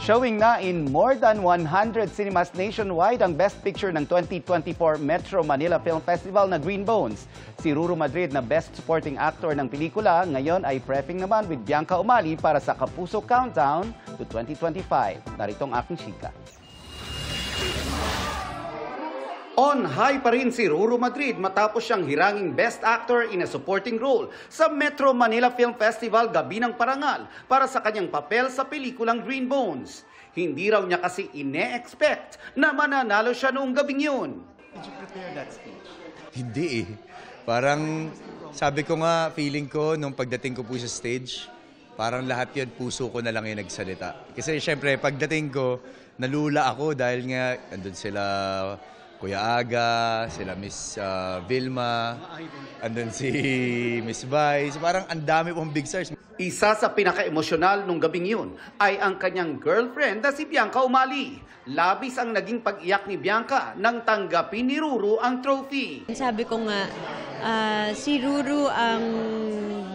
Showing na in more than 100 cinemas nationwide ang Best Picture ng 2024 Metro Manila Film Festival na Green Bones. Si Ruru Madrid na Best Supporting Actor ng pelikula ngayon ay prepping naman with Bianca Umali para sa Kapuso Countdown to 2025. Narito ang aking chika. On high pa rin si Ruru Madrid matapos siyang hiranging Best Actor in a Supporting Role sa Metro Manila Film Festival Gabi ng Parangal para sa kanyang papel sa pelikulang Green Bones. Hindi raw niya kasi ine-expect na mananalo siya noong gabing yun. Did you prepare that speech? Hindi eh. Parang sabi ko nga, feeling ko nung pagdating ko po sa stage, parang lahat yun, puso ko na lang yung nagsalita. Kasi syempre, pagdating ko, nalula ako dahil nga andun sila Kuya Aga, sila Miss Vilma, andun si Miss Vice. Parang ang dami pong big stars. Isa sa pinaka-emosyonal nung gabing yun ay ang kanyang girlfriend na si Bianca Umali. Labis ang naging pag-iyak ni Bianca nang tanggapin ni Ruru ang trophy. Sabi ko nga, si Ruru ang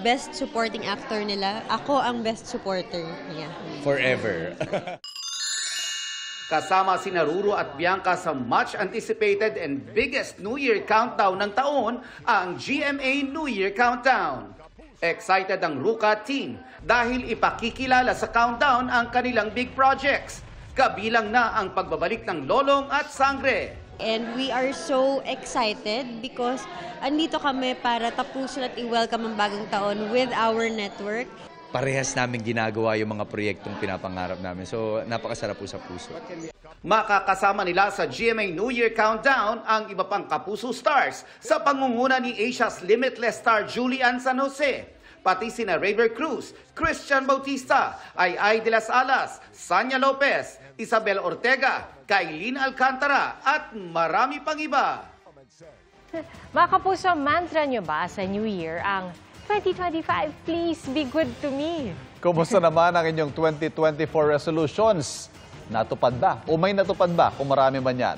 best supporting actor nila. Ako ang best supporter niya. Forever. Kasama sina Ruru at Bianca sa much anticipated and biggest New Year countdown ng taon, ang GMA New Year Countdown. Excited ang Ruka team dahil ipakikilala sa countdown ang kanilang big projects. Kabilang na ang pagbabalik ng Lolong at Sangre. And we are so excited because andito kami para tapusin at i-welcome ang bagong taon with our network. Parehas namin ginagawa yung mga proyektong pinapangarap namin. So, napakasarap po sa puso. Makakasama nila sa GMA New Year Countdown ang iba pang Kapuso stars sa pangunguna ni Asia's Limitless star Julian San Jose. Pati sina Raver Cruz, Christian Bautista, Ay de las Alas, Sanya Lopez, Isabel Ortega, Kailin Alcantara at marami pang iba. Mga Kapuso, mantra nyo ba sa New Year ang 2025, please be good to me? Kumusta naman ang inyong 2024 resolutions? Natupad ba? O may natupad ba kung marami man yan?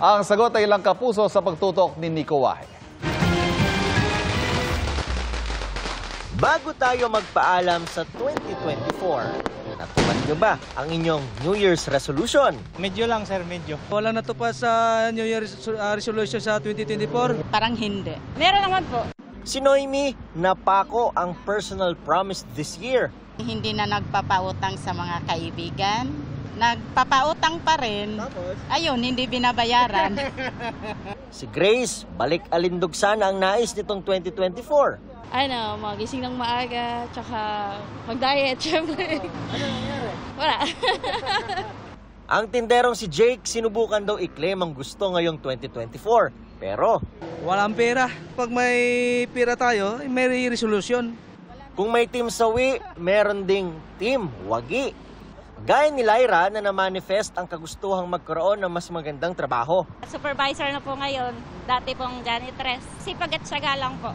Ang sagot ay ilang kapuso sa pagtutok ni Nico Wahe. Bago tayo magpaalam sa 2024, natupad nyo ba ang inyong New Year's resolution? Medyo lang sir, medyo. Walang natupad sa New Year's resolution sa 2024? Parang hindi. Meron naman po. Si Noemi, napako ang personal promise this year. Hindi na nagpapautang sa mga kaibigan. Nagpapautang pa rin. Ayun, hindi binabayaran. Si Grace, balik alindog sana ang nais nitong 2024. Magising ng maaga, tsaka mag-diet, syempre. Ano nangyari? Wala. Ang tinderong si Jake, sinubukan daw i-claim ang gusto ngayong 2024. Pero walang pera. Pag may pera tayo, may resolution. Kung may team sawi, meron ding team wagi. Gaya ni Lyra na na-manifest ang kagustuhang magkaroon ng mas magandang trabaho. Supervisor na po ngayon, dati pong janitress. Sipag at syaga lang po.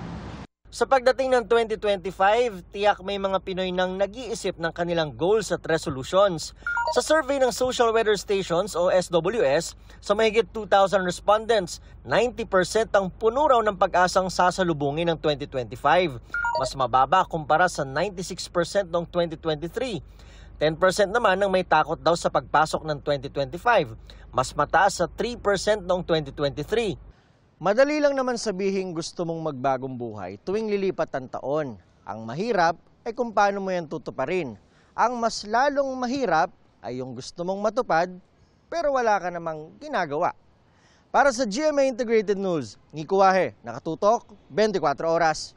Sa pagdating ng 2025, tiyak may mga Pinoy nang nag-iisip ng kanilang goals at resolutions. Sa survey ng Social Weather Stations o SWS, sa mahigit 2,000 respondents, 90% ang puno raw ng pag-asang sasalubungin ng 2025. Mas mababa kumpara sa 96% noong 2023. 10% naman ang may takot daw sa pagpasok ng 2025. Mas mataas sa 3% noong 2023. Madali lang naman sabihin gusto mong magbagong buhay tuwing lilipat ang taon. Ang mahirap ay kung paano mo yan tutuparin. Ang mas lalong mahirap ay yung gusto mong matupad pero wala ka namang ginagawa. Para sa GMA Integrated News, Nico Wahe, nakatutok, 24 oras.